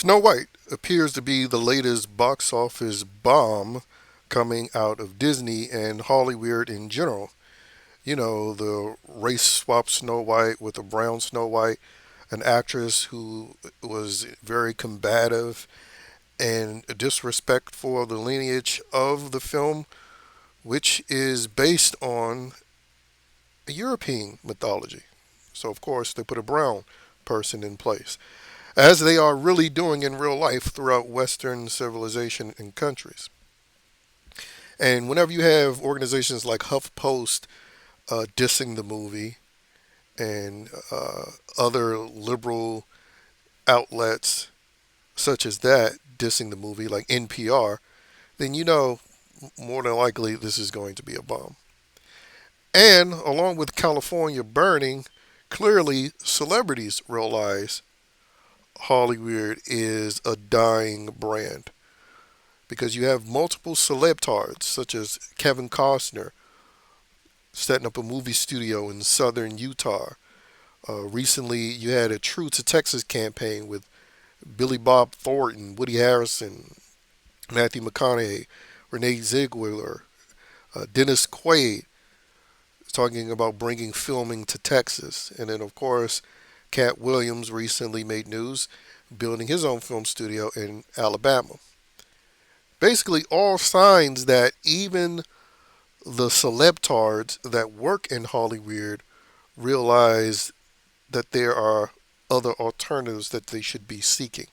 Snow White appears to be the latest box office bomb coming out of Disney and Hollywood in general. You know, the race swap Snow White with a brown Snow White, an actress who was very combative and disrespectful of the lineage of the film, which is based on a European mythology. So, of course, they put a brown person in place, as they are really doing in real life throughout Western civilization and countries. And whenever you have organizations like HuffPost dissing the movie and other liberal outlets such as that dissing the movie, like NPR, then you know more than likely this is going to be a bomb. And along with California burning, clearly celebrities realize Hollywood is a dying brand because you have multiple celebtards such as Kevin Costner setting up a movie studio in southern Utah. Recently, you had a True to Texas campaign with Billy Bob Thornton, Woody Harrelson, Matthew McConaughey, Renee Zellweger, Dennis Quaid, talking about bringing filming to Texas. And then, of course, Cat Williams recently made news building his own film studio in Alabama. Basically, all signs that even the celebtards that work in Hollywood realize that there are other alternatives that they should be seeking.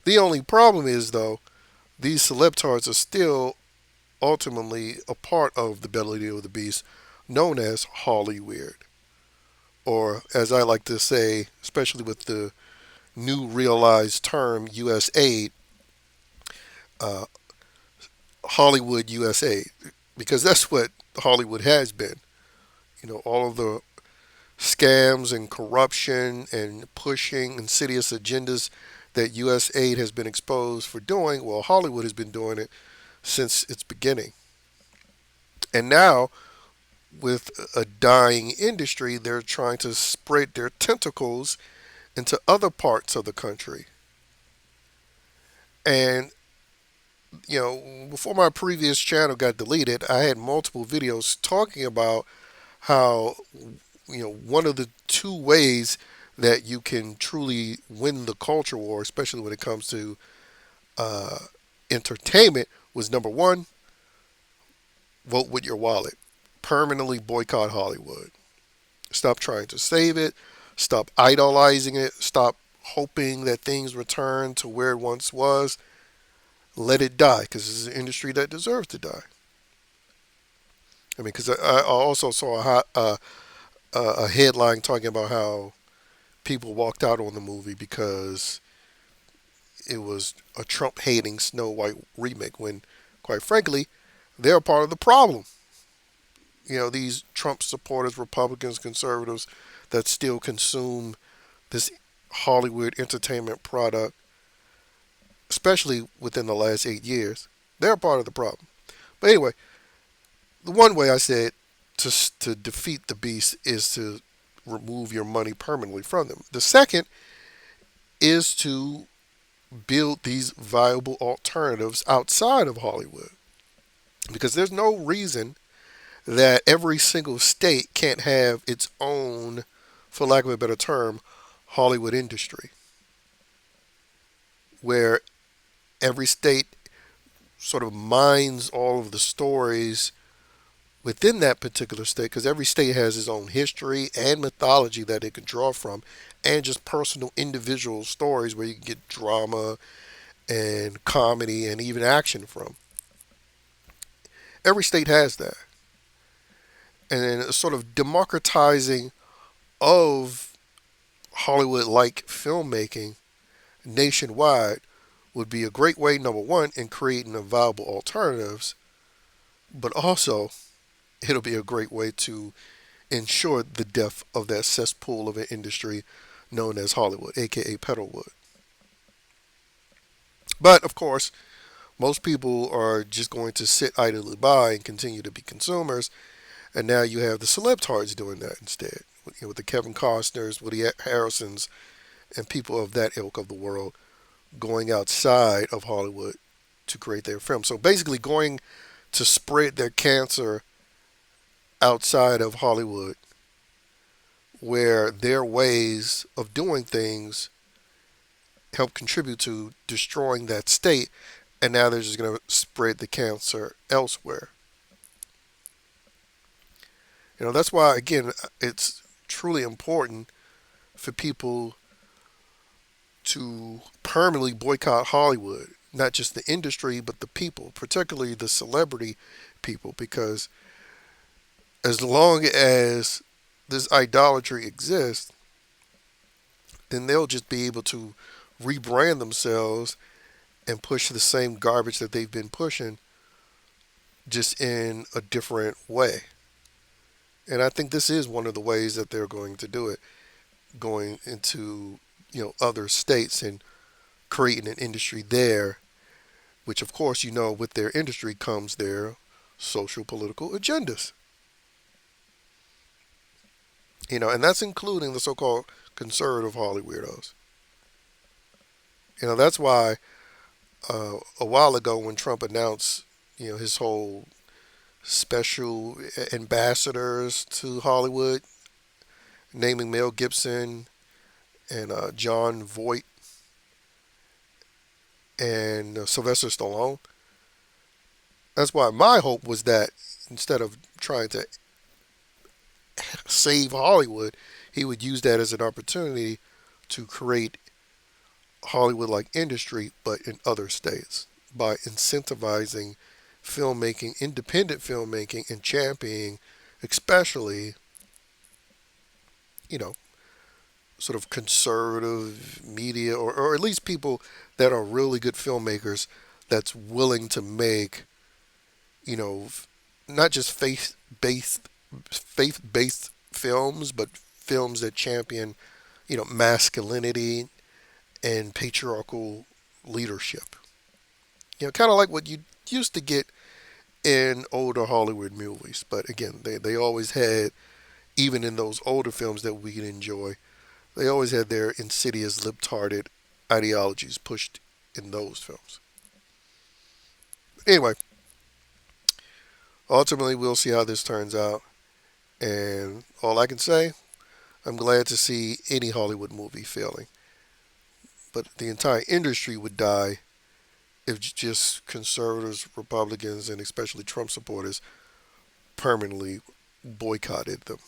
The only problem is, though, these celebtards are still ultimately a part of the belly of the beast known as Hollywood. Or, as I like to say, especially with the new realized term US aid, uh, Hollywood USA, because that's what Hollywood has been. You know, all of the scams and corruption and pushing insidious agendas that US aid has been exposed for doing, well, Hollywood has been doing it since its beginning. And now, with a dying industry, they're trying to spread their tentacles into other parts of the country. And, you know, before my previous channel got deleted, I had multiple videos talking about how, you know, one of the two ways that you can truly win the culture war, especially when it comes to uh, entertainment, was number one, vote with your wallet. Permanently boycott Hollywood. Stop trying to save it. Stop idolizing it. Stop hoping that things return to where it once was. Let it die because this is an industry that deserves to die. I mean, because I also saw a headline talking about how people walked out on the movie because it was a Trump hating Snow White remake when, quite frankly, they're part of the problem. You know, these Trump supporters, Republicans, conservatives that still consume this Hollywood entertainment product, especially within the last 8 years, they're part of the problem. But anyway, the one way I said to defeat the beast is to remove your money permanently from them. The second is to build these viable alternatives outside of Hollywood. Because there's no reason that every single state can't have its own, for lack of a better term, Hollywood industry, where every state sort of mines all of the stories within that particular state, because every state has its own history and mythology that it can draw from, and just personal individual stories where you can get drama and comedy and even action from. Every state has that. And then a sort of democratizing of Hollywood like filmmaking nationwide would be a great way, number one, in creating viable alternatives, but also it'll be a great way to ensure the death of that cesspool of an industry known as Hollywood, aka Petalwood. But of course, most people are just going to sit idly by and continue to be consumers, and now you have the celebtards doing that instead, with the Kevin Costners, Woody Harrisons, and people of that ilk of the world going outside of Hollywood to create their film. So basically, going to spread their cancer outside of Hollywood, where their ways of doing things help contribute to destroying that state, and now they're just going to spread the cancer elsewhere. That's why, again, it's truly important for people to permanently boycott Hollywood, not just the industry, but the people, particularly the celebrity people, because as long as this idolatry exists, then they'll just be able to rebrand themselves and push the same garbage that they've been pushing, just in a different way. And I think this is one of the ways that they're going to do it, going into other states and creating an industry there, which of course with their industry comes their social political agendas. And that's including the so-called conservative Hollyweirdos. That's why a while ago when Trump announced his whole special ambassadors to Hollywood, naming Mel Gibson and John Voight and Sylvester Stallone. That's why my hope was that instead of trying to save Hollywood, he would use that as an opportunity to create Hollywood like industry, but in other states by incentivizing filmmaking, independent filmmaking, and championing, especially, you know, sort of conservative media, or at least people that are really good filmmakers that's willing to make, you know, not just faith based films, but films that champion, masculinity and patriarchal leadership. Kind of like what you used to get in older Hollywood movies. But again, they always had, even in those older films that we can enjoy, they always had their insidious, lip-hearted ideologies pushed in those films. Anyway, ultimately, we'll see how this turns out. And all I can say, I'm glad to see any Hollywood movie failing. But the entire industry would die if just conservatives, Republicans, and especially Trump supporters permanently boycotted them.